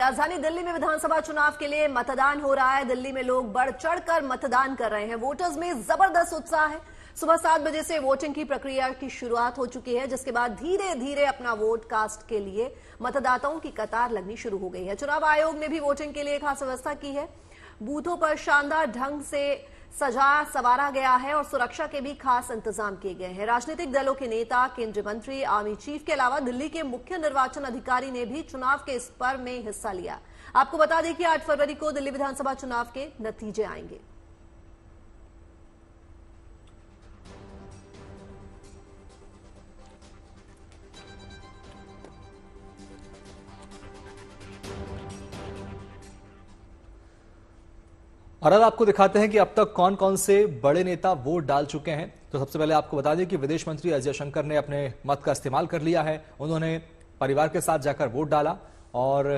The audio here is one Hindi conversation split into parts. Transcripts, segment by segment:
राजधानी दिल्ली में विधानसभा चुनाव के लिए मतदान हो रहा है। दिल्ली में लोग बढ़ चढ़कर मतदान कर रहे हैं। वोटर्स में जबरदस्त उत्साह है। सुबह 7 बजे से वोटिंग की प्रक्रिया की शुरुआत हो चुकी है, जिसके बाद धीरे धीरे अपना वोट कास्ट के लिए मतदाताओं की कतार लगनी शुरू हो गई है। चुनाव आयोग ने भी वोटिंग के लिए खास व्यवस्था की है। बूथों पर शानदार ढंग से सजा संवारा गया है और सुरक्षा के भी खास इंतजाम किए गए हैं। राजनीतिक दलों के नेता, केंद्रीय मंत्री, आर्मी चीफ के अलावा दिल्ली के मुख्य निर्वाचन अधिकारी ने भी चुनाव के इस पर्व में हिस्सा लिया। आपको बता दें कि 8 फरवरी को दिल्ली विधानसभा चुनाव के नतीजे आएंगे। और अब आपको दिखाते हैं कि अब तक कौन कौन से बड़े नेता वोट डाल चुके हैं। तो सबसे पहले आपको बता दें कि विदेश मंत्री एस जयशंकर ने अपने मत का इस्तेमाल कर लिया है। उन्होंने परिवार के साथ जाकर वोट डाला और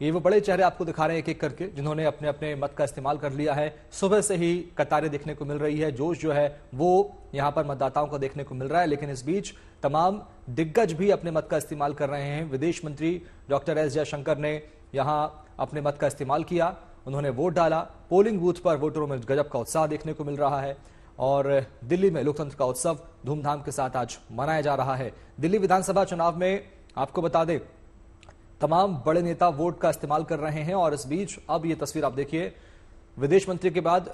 ये वो बड़े चेहरे आपको दिखा रहे हैं एक एक करके, जिन्होंने अपने अपने मत का इस्तेमाल कर लिया है। सुबह से ही कतारें देखने को मिल रही है, जोश जो है वो यहां पर मतदाताओं को देखने को मिल रहा है। लेकिन इस बीच तमाम दिग्गज भी अपने मत का इस्तेमाल कर रहे हैं। विदेश मंत्री डॉक्टर एस जयशंकर ने यहां अपने मत का इस्तेमाल किया, उन्होंने वोट डाला। पोलिंग बूथ पर वोटरों में गजब का उत्साह देखने को मिल रहा है और दिल्ली में लोकतंत्र का उत्सव धूमधाम के साथ आज मनाया जा रहा है। दिल्ली विधानसभा चुनाव में आपको बता दें तमाम बड़े नेता वोट का इस्तेमाल कर रहे हैं और इस बीच अब ये तस्वीर आप देखिए, विदेश मंत्री के बाद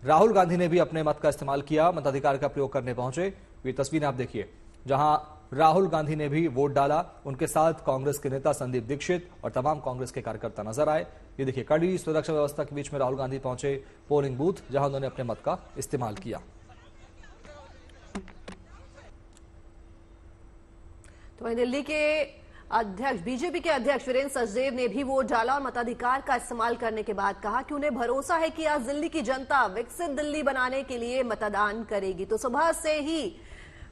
राहुल गांधी ने भी अपने मत का इस्तेमाल किया, मताधिकार का प्रयोग करने पहुंचे। ये तस्वीरें आप देखिए जहां राहुल गांधी ने भी वोट डाला। उनके साथ कांग्रेस के नेता संदीप दीक्षित और तमाम कांग्रेस के कार्यकर्ता नजर आए। ये देखिए कड़ी सुरक्षा व्यवस्था के बीच में राहुल गांधी पहुंचे पोलिंग बूथ, जहां उन्होंने अपने मत का इस्तेमाल किया। तो वहीं दिल्ली के अध्यक्ष, बीजेपी के अध्यक्ष वीरेंद्र सचदेव ने भी वोट डाला और मताधिकार का इस्तेमाल करने के बाद कहा कि उन्हें भरोसा है कि आज दिल्ली की जनता विकसित दिल्ली बनाने के लिए मतदान करेगी। तो सुबह से ही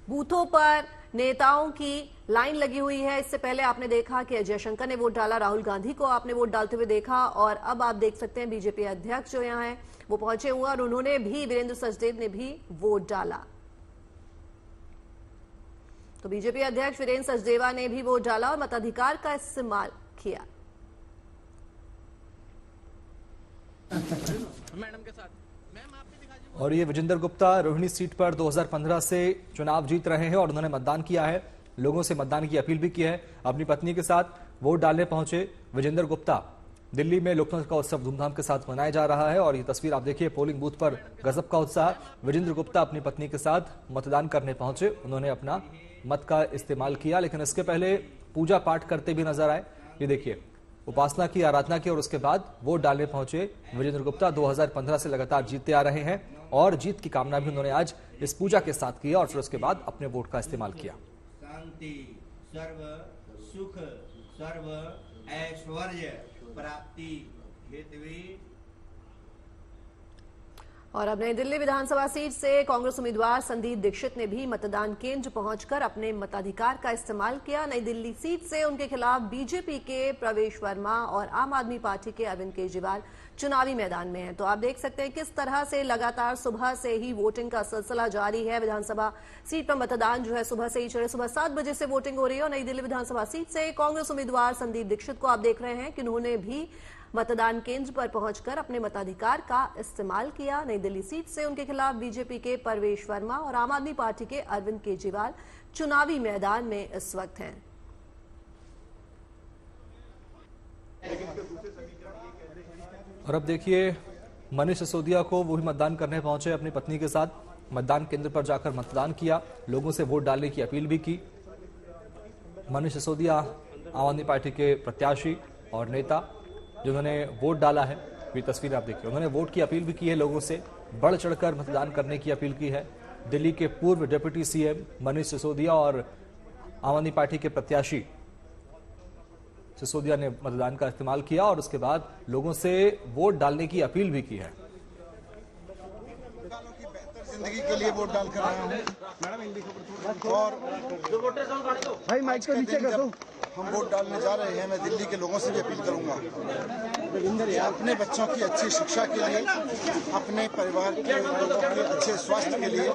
बूथों पर नेताओं की लाइन लगी हुई है। इससे पहले आपने देखा कि जयशंकर ने वोट डाला, राहुल गांधी को आपने वोट डालते हुए देखा और अब आप देख सकते हैं बीजेपी अध्यक्ष जो यहाँ हैं वो पहुंचे हुए और उन्होंने भी, वीरेंद्र सचदेव ने भी वोट डाला। तो बीजेपी अध्यक्ष वीरेंद्र सचदेवा ने भी वोट डाला और मताधिकार का इस्तेमाल किया। मैडम के साथ और ये विजेंद्र गुप्ता रोहिणी सीट पर 2015 से चुनाव जीत रहे हैं और उन्होंने मतदान किया है, लोगों से मतदान की अपील भी की है। अपनी पत्नी के साथ वोट डालने पहुंचे विजेंद्र गुप्ता। दिल्ली में लोकतंत्र का उत्सव धूमधाम के साथ मनाया जा रहा है और ये तस्वीर आप देखिए, पोलिंग बूथ पर गजब का उत्साह। विजेंद्र गुप्ता अपनी पत्नी के साथ मतदान करने पहुंचे, उन्होंने अपना मत का इस्तेमाल किया। लेकिन इसके पहले पूजा पाठ करते भी नजर आए। ये देखिए, उपासना की, आराधना की और उसके बाद वोट डालने पहुंचे विजेंद्र गुप्ता। 2015 से लगातार जीतते आ रहे हैं और जीत की कामना भी उन्होंने आज इस पूजा के साथ की और फिर उसके बाद अपने वोट का इस्तेमाल किया। शांति, सर्व सुख, सर्व ऐश्वर्य प्राप्ति हेतु। और अब नई दिल्ली विधानसभा सीट से कांग्रेस उम्मीदवार संदीप दीक्षित ने भी मतदान केंद्र पहुंचकर अपने मताधिकार का इस्तेमाल किया। नई दिल्ली सीट से उनके खिलाफ बीजेपी के प्रवेश वर्मा और आम आदमी पार्टी के अरविंद केजरीवाल चुनावी मैदान में हैं। तो आप देख सकते हैं किस तरह से लगातार सुबह से ही वोटिंग का सिलसिला जारी है। विधानसभा सीट पर मतदान जो है सुबह से ही चले, सुबह 7 बजे से वोटिंग हो रही है और नई दिल्ली विधानसभा सीट से कांग्रेस उम्मीदवार संदीप दीक्षित को आप देख रहे हैं कि उन्होंने भी मतदान केंद्र पर पहुंचकर अपने मताधिकार का इस्तेमाल किया। नई दिल्ली सीट से उनके खिलाफ बीजेपी के प्रवेश वर्मा और आम आदमी पार्टी के अरविंद केजरीवाल चुनावी मैदान में इस वक्त हैं। और अब देखिए, मनीष सिसोदिया को वो भी मतदान करने पहुंचे अपनी पत्नी के साथ, मतदान केंद्र पर जाकर मतदान किया, लोगों से वोट डालने की अपील भी की। मनीष सिसोदिया आम आदमी पार्टी के प्रत्याशी और नेता जिन्होंने वोट डाला है, ये तस्वीर आप देखिए, उन्होंने वोट की अपील भी की है, लोगों से बढ़ चढ़कर मतदान करने की अपील की है। दिल्ली के पूर्व डिप्टी सीएम मनीष सिसोदिया और आम आदमी पार्टी के प्रत्याशी सिसोदिया ने मतदान का इस्तेमाल किया और उसके बाद लोगों से वोट डालने की अपील भी की है। जिंदगी के लिए वोट डाल कर रहा हूँ और भाई माइक को नीचे कर दो। हम वोट डालने जा रहे हैं। मैं दिल्ली के लोगों से भी अपील करूंगा अपने बच्चों की अच्छी शिक्षा के लिए, अपने परिवार के लोगों के अच्छे स्वास्थ्य के लिए,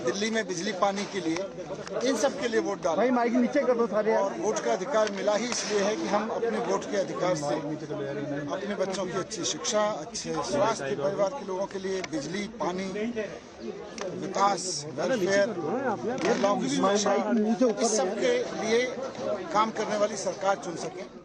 दिल्ली में बिजली पानी के लिए, इन सब के लिए वोट डालें। भाई माइक नीचे कर दो सारे। और वोट का अधिकार मिला ही इसलिए है कि हम अपने वोट के अधिकार से अपने बच्चों की अच्छी शिक्षा, अच्छे स्वास्थ्य, परिवार के लोगों के लिए बिजली, पानी, विकास, वेलफेयर, महिलाओं की सुरक्षा, इस सब के लिए काम करने वाली सरकार चुन सके।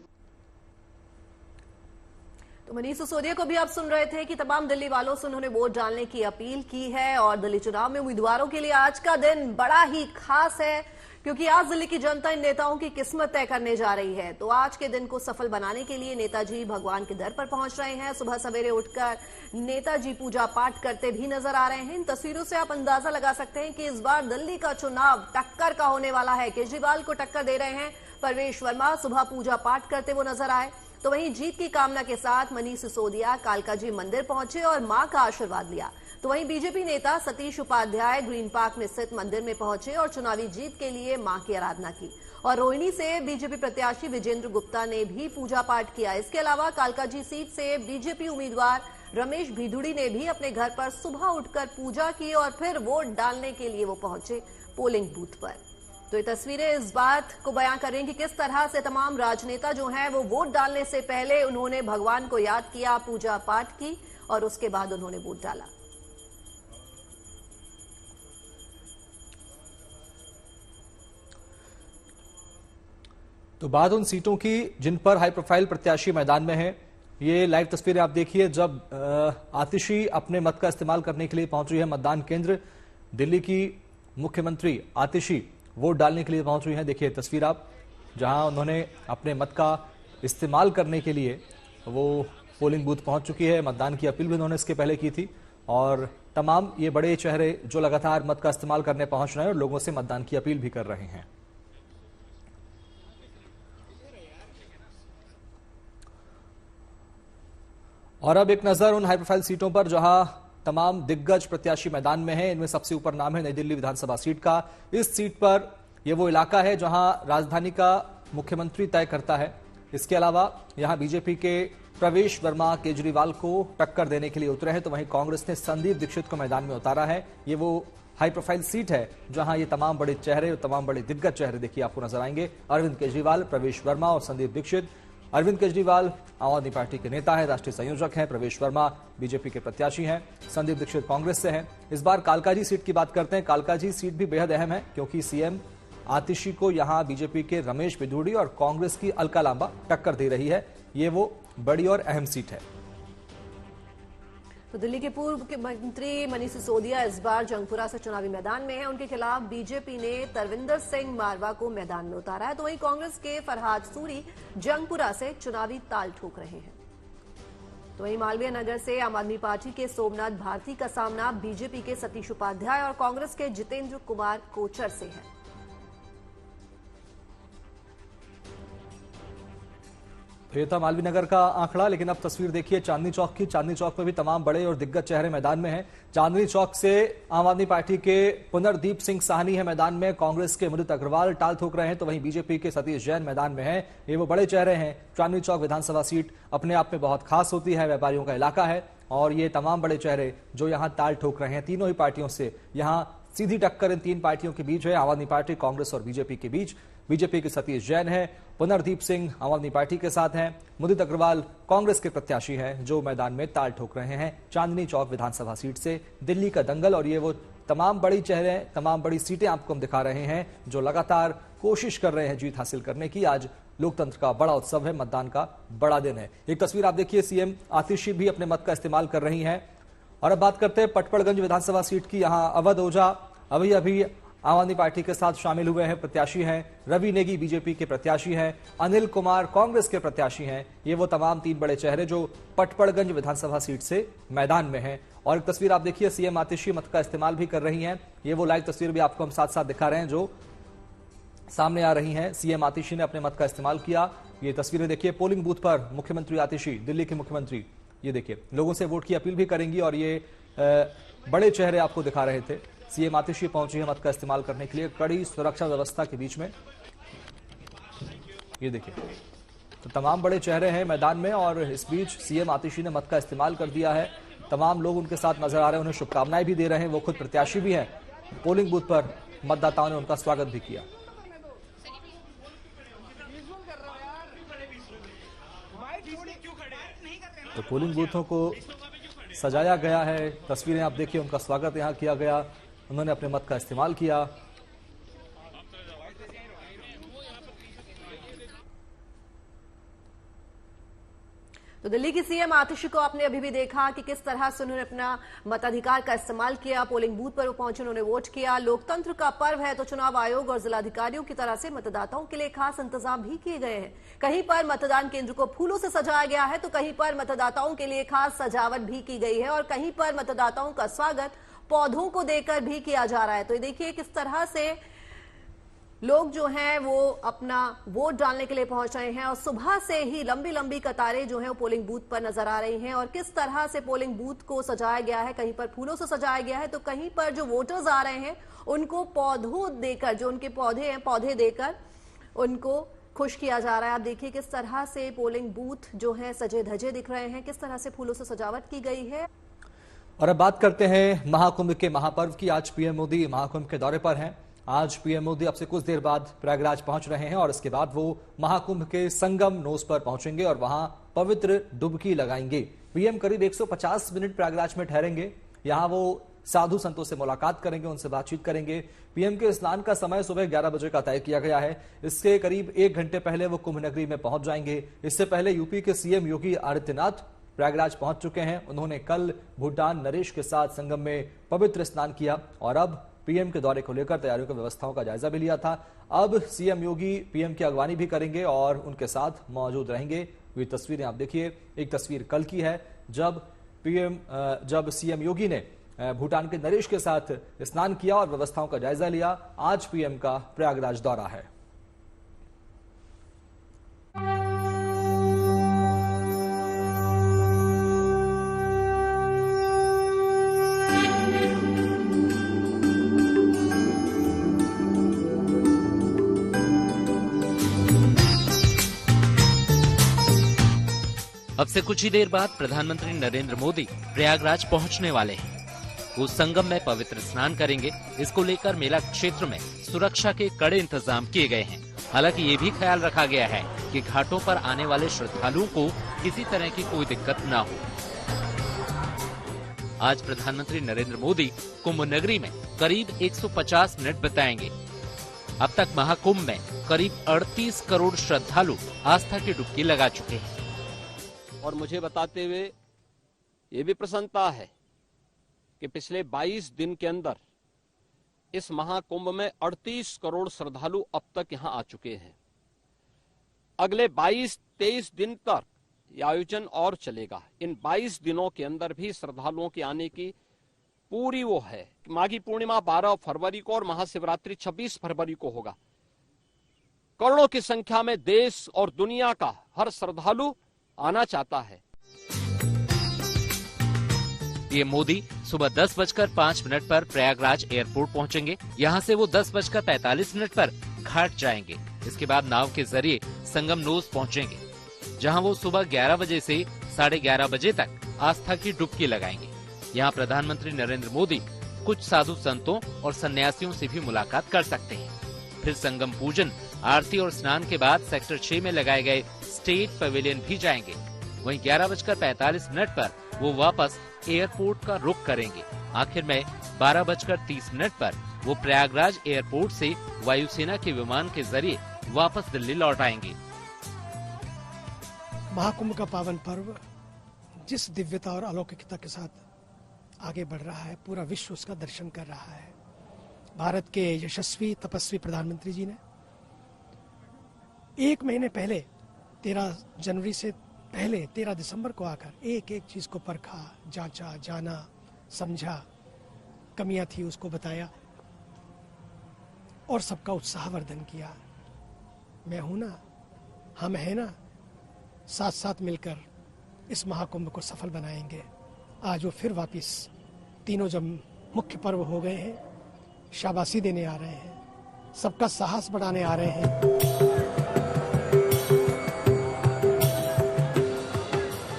तो मनीष सिसोदिया को भी आप सुन रहे थे कि तमाम दिल्ली वालों से उन्होंने वोट डालने की अपील की है और दिल्ली चुनाव में उम्मीदवारों के लिए आज का दिन बड़ा ही खास है, क्योंकि आज दिल्ली की जनता इन नेताओं की किस्मत तय करने जा रही है। तो आज के दिन को सफल बनाने के लिए नेताजी भगवान के दर पर पहुंच रहे हैं। सुबह सवेरे उठकर नेताजी पूजा पाठ करते भी नजर आ रहे हैं। इन तस्वीरों से आप अंदाजा लगा सकते हैं कि इस बार दिल्ली का चुनाव टक्कर का होने वाला है। केजरीवाल को टक्कर दे रहे हैं परवेश वर्मा, सुबह पूजा पाठ करते वो नजर आए। तो वहीं जीत की कामना के साथ मनीष सिसोदिया कालका जी मंदिर पहुंचे और मां का आशीर्वाद लिया। तो वहीं बीजेपी नेता सतीश उपाध्याय ग्रीन पार्क में स्थित मंदिर में पहुंचे और चुनावी जीत के लिए मां की आराधना की। और रोहिणी से बीजेपी प्रत्याशी विजेंद्र गुप्ता ने भी पूजा पाठ किया। इसके अलावा कालका जी सीट से बीजेपी उम्मीदवार रमेश भिदुड़ी ने भी अपने घर पर सुबह उठकर पूजा की और फिर वोट डालने के लिए वो पहुंचे पोलिंग बूथ पर। तो ये तस्वीरें इस बात को बयां कर रही हैं कि किस तरह से तमाम राजनेता जो हैं वो वोट डालने से पहले उन्होंने भगवान को याद किया, पूजा पाठ की और उसके बाद उन्होंने वोट डाला। तो बात उन सीटों की जिन पर हाई प्रोफाइल प्रत्याशी मैदान में हैं। ये लाइव तस्वीरें आप देखिए जब आतिशी अपने मत का इस्तेमाल करने के लिए पहुंच रही है मतदान केंद्र। दिल्ली की मुख्यमंत्री आतिशी वोट डालने के लिए पहुंच रही हैं। देखिए तस्वीर आप, जहां उन्होंने अपने मत का इस्तेमाल करने के लिए वो पोलिंग बूथ पहुंच चुकी है। मतदान की अपील भी उन्होंने इसके पहले की थी और तमाम ये बड़े चेहरे जो लगातार मत का इस्तेमाल करने पहुंच रहे हैं और लोगों से मतदान की अपील भी कर रहे हैं। और अब एक नजर उन हाई प्रोफाइल सीटों पर जहां तमाम दिग्गज प्रत्याशी मैदान में हैं। इनमें सबसे ऊपर नाम है नई दिल्ली विधानसभा सीट का। इस सीट पर यह वो इलाका है जहां राजधानी का मुख्यमंत्री तय करता है। इसके अलावा यहां बीजेपी के प्रवेश वर्मा केजरीवाल को टक्कर देने के लिए उतरे हैं। तो वहीं कांग्रेस ने संदीप दीक्षित को मैदान में उतारा है। ये वो हाई प्रोफाइल सीट है जहां ये तमाम बड़े चेहरे और तमाम बड़े दिग्गज चेहरे देखिए आपको नजर आएंगे। अरविंद केजरीवाल, प्रवेश वर्मा और संदीप दीक्षित। अरविंद केजरीवाल आम आदमी पार्टी के नेता है, राष्ट्रीय संयोजक हैं। प्रवेश वर्मा बीजेपी के प्रत्याशी हैं। संदीप दीक्षित कांग्रेस से हैं। इस बार कालकाजी सीट की बात करते हैं। कालकाजी सीट भी बेहद अहम है क्योंकि सीएम आतिशी को यहां बीजेपी के रमेश भिदुड़ी और कांग्रेस की अलका लांबा टक्कर दे रही है। ये वो बड़ी और अहम सीट है। तो दिल्ली के पूर्व मुख्यमंत्री मनीष सिसोदिया इस बार जंगपुरा से चुनावी मैदान में हैं। उनके खिलाफ बीजेपी ने तरविंदर सिंह मारवा को मैदान में उतारा है। तो वहीं कांग्रेस के फरहाद सूरी जंगपुरा से चुनावी ताल ठोक रहे हैं। तो वहीं मालवीय नगर से आम आदमी पार्टी के सोमनाथ भारती का सामना बीजेपी के सतीश उपाध्याय और कांग्रेस के जितेंद्र कुमार कोचर से है। तो ये था मालवीय नगर का आंकड़ा, लेकिन अब तस्वीर देखिए चांदनी चौक की। चांदनी चौक में भी तमाम बड़े और दिग्गज चेहरे मैदान में हैं। चांदनी चौक से आम आदमी पार्टी के पुनर्दीप सिंह साहनी है मैदान में। कांग्रेस के मुदित अग्रवाल टाल ठोक रहे हैं। तो वहीं बीजेपी के सतीश जैन मैदान में हैं। ये वो बड़े चेहरे हैं। चांदनी चौक विधानसभा सीट अपने आप में बहुत खास होती है, व्यापारियों का इलाका है और ये तमाम बड़े चेहरे जो यहाँ ताल ठोक रहे हैं तीनों ही पार्टियों से। यहाँ सीधी टक्कर इन तीन पार्टियों के बीच है, आम आदमी पार्टी, कांग्रेस और बीजेपी के बीच। बीजेपी के सतीश जैन है, पुनर्दीप सिंह आम आदमी पार्टी के साथ हैं, मुदित अग्रवाल कांग्रेस के प्रत्याशी हैं जो मैदान में ताल ठोक रहे हैं चांदनी चौक विधानसभा सीट से। दिल्ली का दंगल और ये वो तमाम बड़ी चेहरे, तमाम बड़ी सीटें आपको हम दिखा रहे हैं जो लगातार कोशिश कर रहे हैं जीत हासिल करने की। आज लोकतंत्र का बड़ा उत्सव है, मतदान का बड़ा दिन है। एक तस्वीर आप देखिए, सीएम आतिशी भी अपने मत का इस्तेमाल कर रही हैं। और अब बात करते हैं पटपड़गंज विधानसभा सीट की। यहां अवध ओझा अभी आम आदमी पार्टी के साथ शामिल हुए हैं, प्रत्याशी हैं। रवि नेगी बीजेपी के प्रत्याशी हैं। अनिल कुमार कांग्रेस के प्रत्याशी हैं। ये वो तमाम तीन बड़े चेहरे जो पटपड़गंज विधानसभा सीट से मैदान में हैं। और एक तस्वीर आप देखिए, सीएम आतिशी मत का इस्तेमाल भी कर रही हैं। ये वो लाइव तस्वीर भी आपको हम साथ साथ दिखा रहे हैं जो सामने आ रही हैं। सीएम आतिशी ने अपने मत का इस्तेमाल किया। ये तस्वीरें देखिए, पोलिंग बूथ पर मुख्यमंत्री आतिशी, दिल्ली के मुख्यमंत्री, ये देखिए लोगों से वोट की अपील भी करेंगी। और ये बड़े चेहरे आपको दिखा रहे थे। सीएम आतिशी पहुंची है मत का इस्तेमाल करने के लिए कड़ी सुरक्षा व्यवस्था के बीच में। ये देखिए तो तमाम बड़े चेहरे हैं मैदान में और इस बीच सीएम आतिशी ने मत का इस्तेमाल कर दिया है। तमाम लोग उनके साथ नजर आ रहे हैं, उन्हें शुभकामनाएं भी दे रहे हैं। वो खुद प्रत्याशी भी हैं। पोलिंग बूथ पर मतदाताओं ने उनका स्वागत भी किया। तो पोलिंग बूथों को सजाया गया है। तस्वीरें आप देखिए, उनका स्वागत यहां किया गया। उन्होंने अपने मत का इस्तेमाल किया। तो दिल्ली की सीएम आतिशी को आपने अभी भी देखा कि किस तरह से उन्होंने अपना मताधिकार का इस्तेमाल किया। पोलिंग बूथ पर वो पहुंचे, उन्होंने वोट किया। लोकतंत्र का पर्व है तो चुनाव आयोग और जिलाधिकारियों की तरह से मतदाताओं के लिए खास इंतजाम भी किए गए हैं। कहीं पर मतदान केंद्र को फूलों से सजाया गया है तो कहीं पर मतदाताओं के लिए खास सजावट भी की गई है और कहीं पर मतदाताओं का स्वागत पौधों को देकर भी किया जा रहा है। तो ये देखिए किस तरह से लोग जो हैं वो अपना वोट डालने के लिए पहुंच रहे हैं और सुबह से ही लंबी लंबी कतारें जो हैं वो पोलिंग बूथ पर नजर आ रही हैं और किस तरह से पोलिंग बूथ को सजाया गया है। कहीं पर फूलों से सजाया गया है तो कहीं पर जो वोटर्स आ रहे हैं उनको पौधों देकर, जो उनके पौधे हैं, पौधे देकर उनको खुश किया जा रहा है। आप देखिए किस तरह से पोलिंग बूथ जो है सजे धजे दिख रहे हैं, किस तरह से फूलों से सजावट की गई है। और अब बात करते हैं महाकुंभ के महापर्व की। आज पीएम मोदी महाकुंभ के दौरे पर हैं। आज पीएम मोदी अब से कुछ देर बाद प्रयागराज पहुंच रहे हैं और इसके बाद वो महाकुंभ के संगम नोस पर पहुंचेंगे और वहां पवित्र डुबकी लगाएंगे। पीएम करीब 150 मिनट प्रयागराज में ठहरेंगे। यहां वो साधु संतों से मुलाकात करेंगे, उनसे बातचीत करेंगे। पीएम के स्नान का समय सुबह 11 बजे का तय किया गया है। इसके करीब 1 घंटे पहले वो कुंभ नगरी में पहुंच जाएंगे। इससे पहले यूपी के सीएम योगी आदित्यनाथ प्रयागराज पहुंच चुके हैं। उन्होंने कल भूटान नरेश के साथ संगम में पवित्र स्नान किया और अब पीएम के दौरे को लेकर तैयारियों की व्यवस्थाओं का जायजा भी लिया था। अब सीएम योगी पीएम की अगवानी भी करेंगे और उनके साथ मौजूद रहेंगे। ये तस्वीरें आप देखिए। एक तस्वीर कल की है जब सीएम योगी ने भूटान के नरेश के साथ स्नान किया और व्यवस्थाओं का जायजा लिया। आज पीएम का प्रयागराज दौरा है। अब से कुछ ही देर बाद प्रधानमंत्री नरेंद्र मोदी प्रयागराज पहुंचने वाले हैं। वो संगम में पवित्र स्नान करेंगे। इसको लेकर मेला क्षेत्र में सुरक्षा के कड़े इंतजाम किए गए हैं। हालांकि ये भी ख्याल रखा गया है कि घाटों पर आने वाले श्रद्धालुओं को किसी तरह की कोई दिक्कत न हो। आज प्रधानमंत्री नरेंद्र मोदी कुंभ नगरी में करीब 150 मिनट बिताएंगे। अब तक महाकुंभ में करीब 38 करोड़ श्रद्धालु आस्था की डुबकी लगा चुके हैं। और मुझे बताते हुए ये भी प्रसन्नता है कि पिछले 22 दिन के अंदर इस महाकुंभ में 38 करोड़ श्रद्धालु अब तक यहां आ चुके हैं। अगले 22-23 दिन तक ये आयोजन और चलेगा। इन 22 दिनों के अंदर भी श्रद्धालुओं के आने की पूरी वो है। माघी पूर्णिमा 12 फरवरी को और महाशिवरात्रि 26 फरवरी को होगा। करोड़ों की संख्या में देश और दुनिया का हर श्रद्धालु आना चाहता है। पीएम मोदी सुबह 10:05 पर प्रयागराज एयरपोर्ट पहुंचेंगे। यहां से वो 10:45 पर घाट जाएंगे। इसके बाद नाव के जरिए संगम नोस पहुंचेंगे, जहां वो सुबह 11 बजे से 11:30 बजे तक आस्था की डुबकी लगाएंगे। यहां प्रधानमंत्री नरेंद्र मोदी कुछ साधु संतों और सन्यासियों से भी मुलाकात कर सकते हैं। फिर संगम पूजन, आरती और स्नान के बाद सेक्टर 6 में लगाए गए स्टेट पवेलियन भी जाएंगे। वहीं 11:45 पर वो वापस एयरपोर्ट का रुख करेंगे। आखिर में 12:30 पर वो प्रयागराज एयरपोर्ट से वायुसेना के विमान के जरिए वापस दिल्ली लौट आएंगे। महाकुंभ का पावन पर्व जिस दिव्यता और अलौकिकता के साथ आगे बढ़ रहा है, पूरा विश्व उसका दर्शन कर रहा है। भारत के यशस्वी तपस्वी प्रधानमंत्री जी ने 1 महीने पहले 13 जनवरी से पहले 13 दिसंबर को आकर एक एक चीज को परखा, जांचा, जाना, समझा, कमियां थी उसको बताया और सबका उत्साहवर्धन किया। मैं हूं ना, हम हैं ना, साथ साथ मिलकर इस महाकुंभ को सफल बनाएंगे। आज वो फिर वापिस तीनों जब मुख्य पर्व हो गए हैं, शाबाशी देने आ रहे हैं, सबका साहस बढ़ाने आ रहे हैं।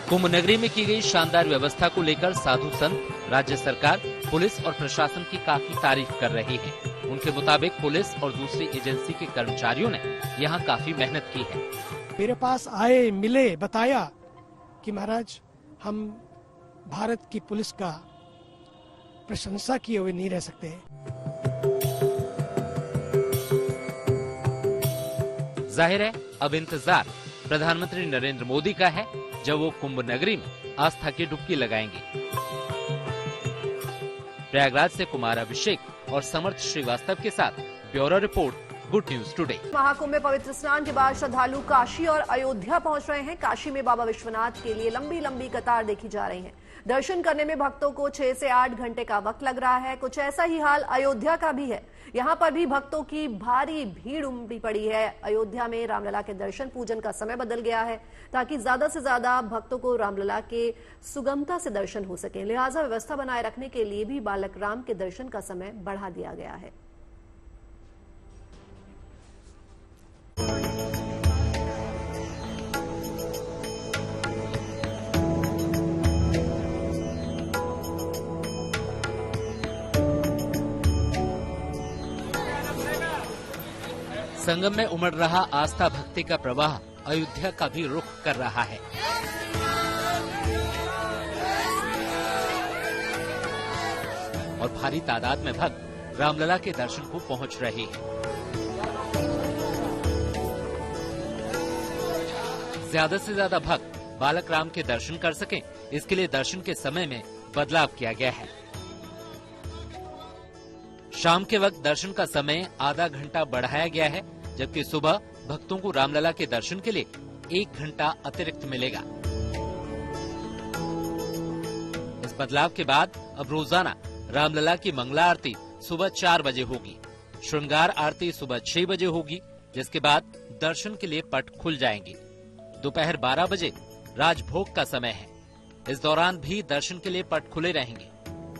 कुंभ नगरी में की गई शानदार व्यवस्था को लेकर साधु संत, राज्य सरकार, पुलिस और प्रशासन की काफी तारीफ कर रहे हैं। उनके मुताबिक पुलिस और दूसरी एजेंसी के कर्मचारियों ने यहाँ काफी मेहनत की है। मेरे पास आए, मिले, बताया कि महाराज हम भारत की पुलिस का प्रशंसा किए हुए नहीं रह सकते। जाहिर है अब इंतजार प्रधानमंत्री नरेंद्र मोदी का है, जब वो कुंभ नगरी में आस्था की डुबकी लगाएंगे। प्रयागराज से कुमार अभिषेक और समर्थ श्रीवास्तव के साथ bureau report, good news today. Mahakumbh में पवित्र स्नान के बाद श्रद्धालु काशी और अयोध्या पहुंच रहे हैं। काशी में बाबा विश्वनाथ के लिए लंबी लंबी कतार देखी जा रही है। दर्शन करने में भक्तों को 6 से 8 घंटे का वक्त लग रहा है। कुछ ऐसा ही हाल अयोध्या का भी है। यहां पर भी भक्तों की भारी भीड़ उमड़ी पड़ी है। अयोध्या में रामलला के दर्शन पूजन का समय बदल गया है ताकि ज्यादा से ज्यादा भक्तों को रामलला के सुगमता से दर्शन हो सके। लिहाजा व्यवस्था बनाए रखने के लिए भी बालक राम के दर्शन का समय बढ़ा दिया गया है। संगम में उमड़ रहा आस्था भक्ति का प्रवाह अयोध्या का भी रुख कर रहा है। और भारी तादाद में भक्त रामलला के दर्शन को पहुंच रहे हैं। ज्यादा से ज्यादा भक्त बालक राम के दर्शन कर सकें, इसके लिए दर्शन के समय में बदलाव किया गया है। शाम के वक्त दर्शन का समय आधा घंटा बढ़ाया गया है, जबकि सुबह भक्तों को रामलला के दर्शन के लिए 1 घंटा अतिरिक्त मिलेगा। इस बदलाव के बाद अब रोजाना रामलला की मंगला आरती सुबह 4 बजे होगी। श्रृंगार आरती सुबह 6 बजे होगी, जिसके बाद दर्शन के लिए पट खुल जाएंगे। दोपहर 12 बजे राजभोग का समय है। इस दौरान भी दर्शन के लिए पट खुले रहेंगे।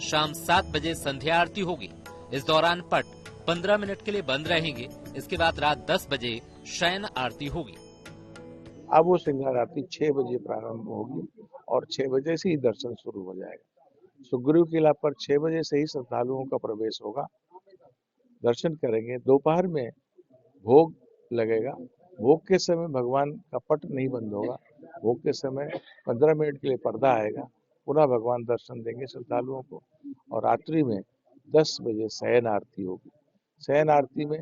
शाम 7 बजे संध्या आरती होगी। इस दौरान पट 15 मिनट के लिए बंद रहेंगे। इसके बाद रात 10 बजे शयन आरती होगी। अब वो श्रृंगार आरती 6 बजे प्रारंभ होगी और 6 बजे से ही दर्शन शुरू हो जाएगा। सुग्रीव किला पर 6 बजे से ही श्रद्धालुओं का प्रवेश होगा, दर्शन करेंगे। दोपहर में भोग लगेगा। भोग के समय भगवान का पट नहीं बंद होगा। भोग के समय 15 मिनट के लिए पर्दा आएगा, पुनः भगवान दर्शन देंगे श्रद्धालुओं को। और रात्रि में 10 बजे शयन आरती होगी। शयन आरती में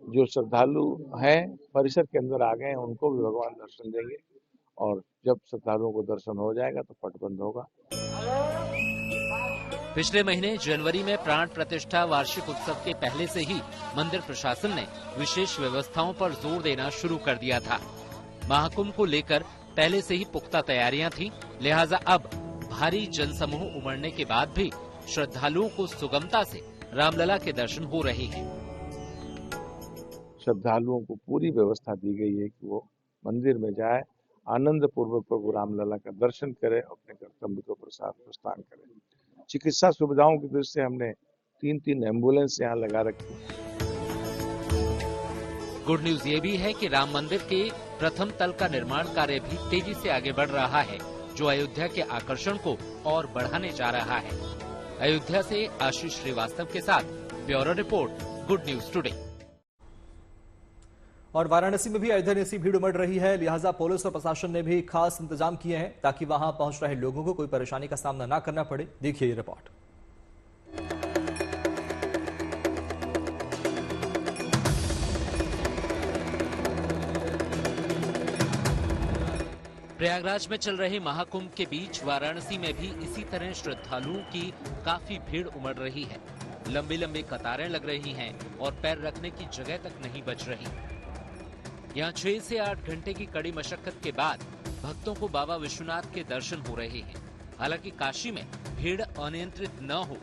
जो श्रद्धालु हैं परिसर के अंदर आ गए हैं, उनको भी भगवान दर्शन देंगे। और जब श्रद्धालुओं को दर्शन हो जाएगा तो पट बंद होगा। पिछले महीने जनवरी में प्राण प्रतिष्ठा वार्षिक उत्सव के पहले से ही मंदिर प्रशासन ने विशेष व्यवस्थाओं पर जोर देना शुरू कर दिया था। महाकुंभ को लेकर पहले से ही पुख्ता तैयारियां थी, लिहाजा अब भारी जनसमूह उमड़ने के बाद भी श्रद्धालुओं को सुगमता से रामलला के दर्शन हो रहे हैं। श्रद्धालुओं को पूरी व्यवस्था दी गई है कि वो मंदिर में जाए, आनंद पूर्वक प्रभु रामलला का दर्शन करें, अपने कर्तव्य को प्रस्थान करें। चिकित्सा सुविधाओं की दृष्टि से हमने 3 एम्बुलेंस यहाँ लगा रखी। गुड न्यूज ये भी है कि राम मंदिर के प्रथम तल का निर्माण कार्य भी तेजी से आगे बढ़ रहा है, जो अयोध्या के आकर्षण को और बढ़ाने जा रहा है। अयोध्या से आशीष श्रीवास्तव के साथ bureau report, good news today. और वाराणसी में भी अयोध्या जैसी भीड़ उमड़ रही है, लिहाजा पुलिस और प्रशासन ने भी खास इंतजाम किए हैं ताकि वहां पहुंच रहे लोगों को कोई परेशानी का सामना न करना पड़े। देखिए ये रिपोर्ट। प्रयागराज में चल रहे महाकुंभ के बीच वाराणसी में भी इसी तरह श्रद्धालुओं की काफी भीड़ उमड़ रही है। लंबी लंबी कतारें लग रही हैं और पैर रखने की जगह तक नहीं बच रही। यहाँ 6 से 8 घंटे की कड़ी मशक्कत के बाद भक्तों को बाबा विश्वनाथ के दर्शन हो रहे हैं। हालांकि काशी में भीड़ अनियंत्रित न हो,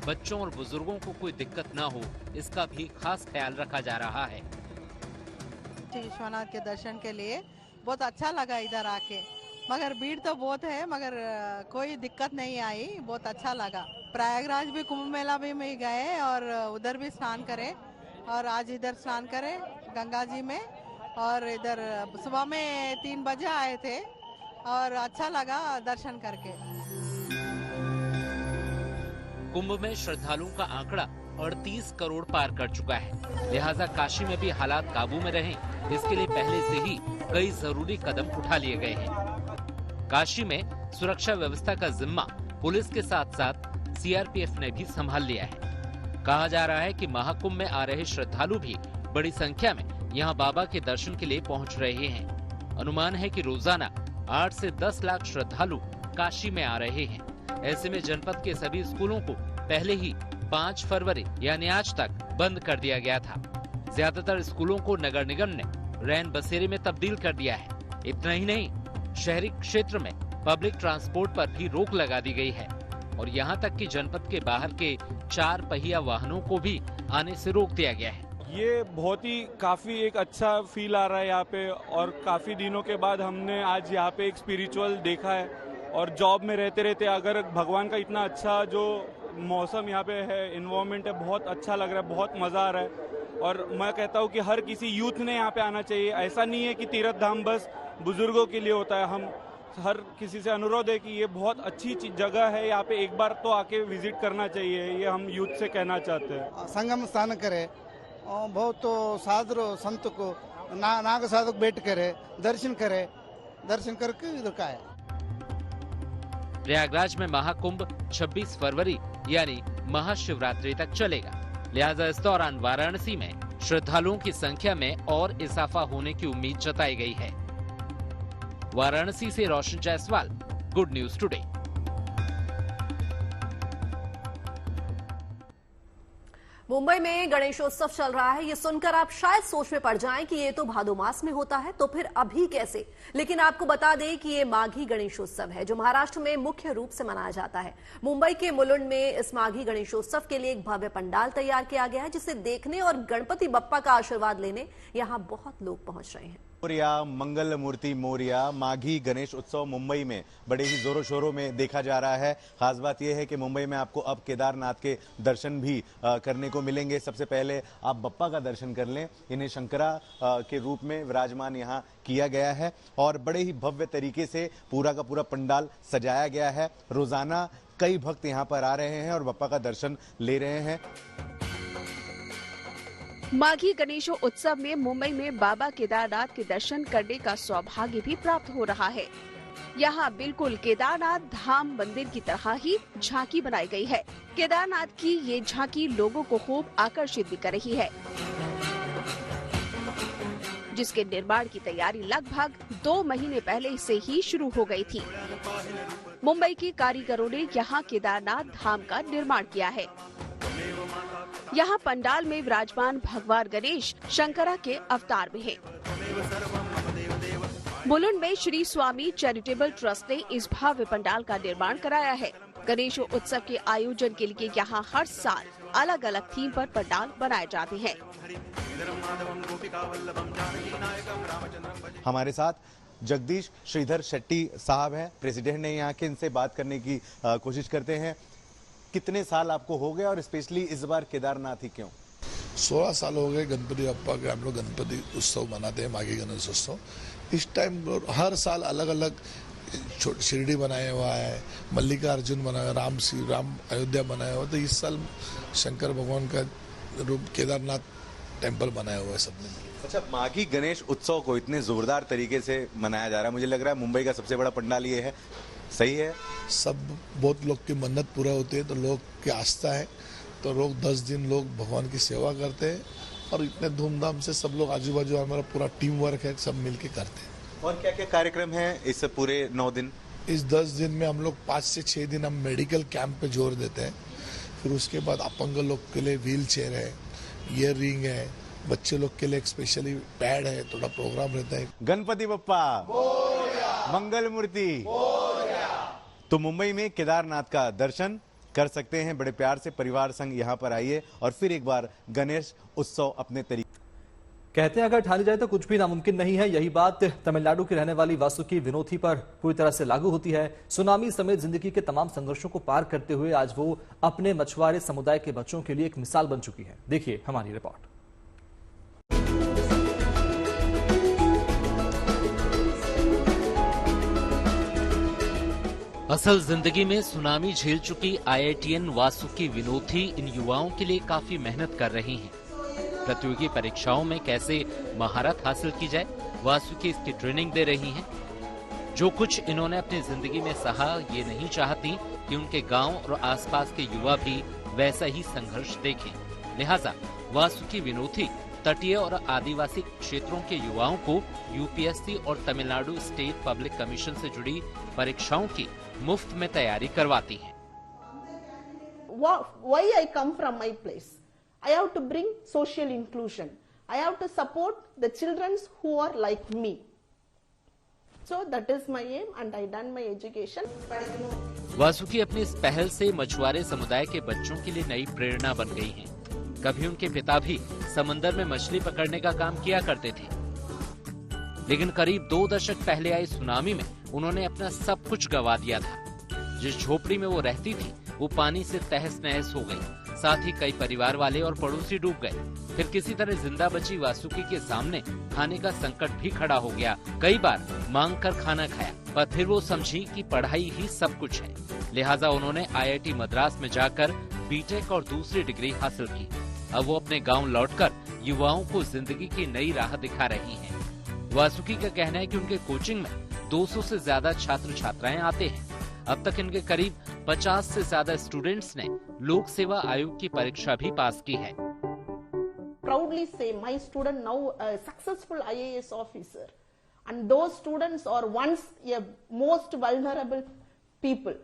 बच्चों और बुजुर्गों को कोई दिक्कत न हो, इसका भी खास ख्याल रखा जा रहा है। विश्वनाथ के दर्शन के लिए बहुत अच्छा लगा इधर आके, मगर भीड़ तो बहुत है, मगर कोई दिक्कत नहीं आई, बहुत अच्छा लगा। प्रयागराज भी कुंभ मेला भी में गए और उधर भी स्नान करे और आज इधर स्नान करे गंगा जी में। और इधर सुबह में 3 बजे आए थे और अच्छा लगा दर्शन करके। कुंभ में श्रद्धालुओं का आंकड़ा 38 करोड़ पार कर चुका है। लिहाजा काशी में भी हालात काबू में रहें, इसके लिए पहले से ही कई जरूरी कदम उठा लिए गए हैं। काशी में सुरक्षा व्यवस्था का जिम्मा पुलिस के साथ साथ सीआरपीएफ ने भी संभाल लिया है। कहा जा रहा है कि महाकुंभ में आ रहे श्रद्धालु भी बड़ी संख्या में यहां बाबा के दर्शन के लिए पहुंच रहे हैं। अनुमान है कि रोजाना 8 से 10 लाख श्रद्धालु काशी में आ रहे हैं। ऐसे में जनपद के सभी स्कूलों को पहले ही 5 फरवरी यानी आज तक बंद कर दिया गया था। ज्यादातर स्कूलों को नगर निगम ने रैन बसेरे में तब्दील कर दिया है। इतना ही नहीं, शहरी क्षेत्र में पब्लिक ट्रांसपोर्ट पर भी रोक लगा दी गई है और यहाँ तक कि जनपद के बाहर के 4 पहिया वाहनों को भी आने से रोक दिया गया है। ये बहुत ही काफ़ी एक अच्छा फील आ रहा है यहाँ पे, और काफ़ी दिनों के बाद हमने आज यहाँ पे एक स्पिरिचुअल देखा है। और जॉब में रहते रहते अगर भगवान का इतना अच्छा जो मौसम यहाँ पे है, इन्वायरमेंट है, बहुत अच्छा लग रहा है, बहुत मज़ा आ रहा है। और मैं कहता हूँ कि हर किसी यूथ ने यहाँ पे आना चाहिए। ऐसा नहीं है कि तीर्थ धाम बस बुजुर्गों के लिए होता है। हम हर किसी से अनुरोध है कि ये बहुत अच्छी जगह है, यहाँ पे एक बार तो आके विजिट करना चाहिए, ये हम यूथ से कहना चाहते हैं। संगम स्नान करे, बहुत साधु संत को नाग साधक बैठ करे, दर्शन करके इधर का है। प्रयागराज में महाकुंभ 26 फरवरी यानी महाशिवरात्रि तक चलेगा। लिहाजा इस दौरान वाराणसी में श्रद्धालुओं की संख्या में और इजाफा होने की उम्मीद जताई गई है। वाराणसी से Roshan Jaiswal, good news today. Mumbai में गणेशोत्सव चल रहा है। ये सुनकर आप शायद सोच में पड़ जाएं कि ये तो भादो मास में होता है, तो फिर अभी कैसे। लेकिन आपको बता दें कि ये माघी गणेशोत्सव है जो महाराष्ट्र में मुख्य रूप से मनाया जाता है। मुंबई के मुलुंड में इस माघी गणेशोत्सव के लिए एक भव्य पंडाल तैयार किया गया है, जिसे देखने और गणपति बप्पा का आशीर्वाद लेने यहाँ बहुत लोग पहुंच रहे हैं। मोरिया, मंगल मूर्ति मोरिया, माघी गणेश उत्सव मुंबई में बड़े ही जोरों शोरों में देखा जा रहा है। खास बात यह है कि मुंबई में आपको अब केदारनाथ के दर्शन भी करने को मिलेंगे। सबसे पहले आप बप्पा का दर्शन कर लें। इन्हें शंकरा के रूप में विराजमान यहाँ किया गया है और बड़े ही भव्य तरीके से पूरा का पूरा पंडाल सजाया गया है। रोजाना कई भक्त यहाँ पर आ रहे हैं और बप्पा का दर्शन ले रहे हैं। माघी गणेशो उत्सव में मुंबई में बाबा केदारनाथ के दर्शन करने का सौभाग्य भी प्राप्त हो रहा है। यहाँ बिल्कुल केदारनाथ धाम मंदिर की तरह ही झांकी बनाई गई है। केदारनाथ की ये झांकी लोगों को खूब आकर्षित भी कर रही है, जिसके निर्माण की तैयारी लगभग 2 महीने पहले से ही शुरू हो गई थी। मुंबई के कारीगरों ने यहाँ केदारनाथ धाम का निर्माण किया है। यहाँ पंडाल में विराजमान भगवान गणेश शंकरा के अवतार में हैं। मुलुंड में श्री स्वामी चैरिटेबल ट्रस्ट ने इस भव्य पंडाल का निर्माण कराया है। गणेश उत्सव के आयोजन के लिए यहाँ हर साल अलग अलग थीम पर पंडाल बनाए जाते हैं। हमारे साथ जगदीश श्रीधर शेट्टी साहब हैं, प्रेसिडेंट ने यहाँ के। इनसे बात करने की कोशिश करते हैं। कितने साल आपको हो गए और स्पेशली इस बार केदारनाथ ही क्यों? 16 साल हो गए गणपति बप्पा के। हम लोग गणपति उत्सव मनाते हैं, माघी गणेश उत्सव। इस टाइम हर साल अलग अलग शिरडी बनाया हुआ है, मल्लिकार्जुन बनाया, राम अयोध्या बनाया हुआ। तो इस साल शंकर भगवान का रूप केदारनाथ टेम्पल बनाया हुआ है सबने। अच्छा, माघी गणेश उत्सव को इतने जोरदार तरीके से मनाया जा रहा है, मुझे लग रहा है मुंबई का सबसे बड़ा पंडाल ये है, सही है? सब बहुत लोग की मन्नत पूरा होती है, तो लोग की आस्था है, तो लोग 10 दिन लोग भगवान की सेवा करते हैं और इतने धूमधाम से सब लोग आजू बाजू हमारा पूरा टीम वर्क है, सब मिलके करते हैं। और क्या क्या कार्यक्रम है इस पूरे 9 दिन? इस 10 दिन में हम लोग 5 से 6 दिन हम मेडिकल कैंप पे जोर देते हैं। फिर उसके बाद अपंग लोग के लिए व्हील चेयर है, ईयर रिंग है, बच्चे लोग के लिए एक स्पेशली पैड है, थोड़ा प्रोग्राम रहता है। गणपति बप्पा मंगल मूर्ति। तो मुंबई में केदारनाथ का दर्शन कर सकते हैं। बड़े प्यार से परिवार संग यहाँ पर आइए और फिर एक बार गणेश उत्सव अपने तरीके। कहते हैं अगर ठानी जाए तो कुछ भी नामुमकिन नहीं है। यही बात तमिलनाडु की रहने वाली वासुकी विनोथी पर पूरी तरह से लागू होती है। सुनामी समेत जिंदगी के तमाम संघर्षों को पार करते हुए आज वो अपने मछुआरे समुदाय के बच्चों के लिए एक मिसाल बन चुकी है। देखिए हमारी रिपोर्ट। असल जिंदगी में सुनामी झेल चुकी IITian वासुकी विनोथी इन युवाओं के लिए काफी मेहनत कर रही हैं। प्रतियोगी परीक्षाओं में कैसे महारत हासिल की जाए, वासुकी इसकी ट्रेनिंग दे रही हैं। जो कुछ इन्होंने अपनी जिंदगी में सहा, ये नहीं चाहती कि उनके गांव और आसपास के युवा भी वैसा ही संघर्ष देखें। लिहाजा वासुकी विनोथी तटीय और आदिवासी क्षेत्रों के युवाओं को UPSC और तमिलनाडु स्टेट पब्लिक कमीशन से जुड़ी परीक्षाओं की मुफ्त में तैयारी करवाती हैं। Why I come from my place? I have to bring social inclusion. I have to support the children who are like me. So that is my aim and I done my education. Vasuki अपनी इस पहल से मछुआरे समुदाय के बच्चों के लिए नई प्रेरणा बन गई हैं। कभी उनके पिता भी समंदर में मछली पकड़ने का काम किया करते थे, लेकिन करीब 2 दशक पहले आई सुनामी में उन्होंने अपना सब कुछ गंवा दिया था। जिस झोपड़ी में वो रहती थी वो पानी से तहस नहस हो गई। साथ ही कई परिवार वाले और पड़ोसी डूब गए। फिर किसी तरह जिंदा बची वासुकी के सामने खाने का संकट भी खड़ा हो गया। कई बार मांग कर खाना खाया, पर फिर वो समझी कि पढ़ाई ही सब कुछ है। लिहाजा उन्होंने IIT मद्रास में जाकर BTech और दूसरी डिग्री हासिल की। अब वो अपने गांव लौटकर युवाओं को जिंदगी की नई राह दिखा रही हैं। वासुकी का कहना है कि उनके कोचिंग में 200 से ज्यादा छात्र छात्राएं आते हैं। अब तक इनके करीब 50 से ज्यादा स्टूडेंट्स ने लोक सेवा आयोग की परीक्षा भी पास की है। Proudly say my student now a successful IAS officer and those students are once a most vulnerable people.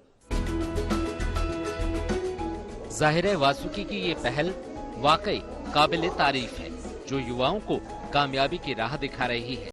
जाहिर है वासुकी की ये पहल वाकई काबिले तारीफ है, जो युवाओं को कामयाबी की राह दिखा रही है।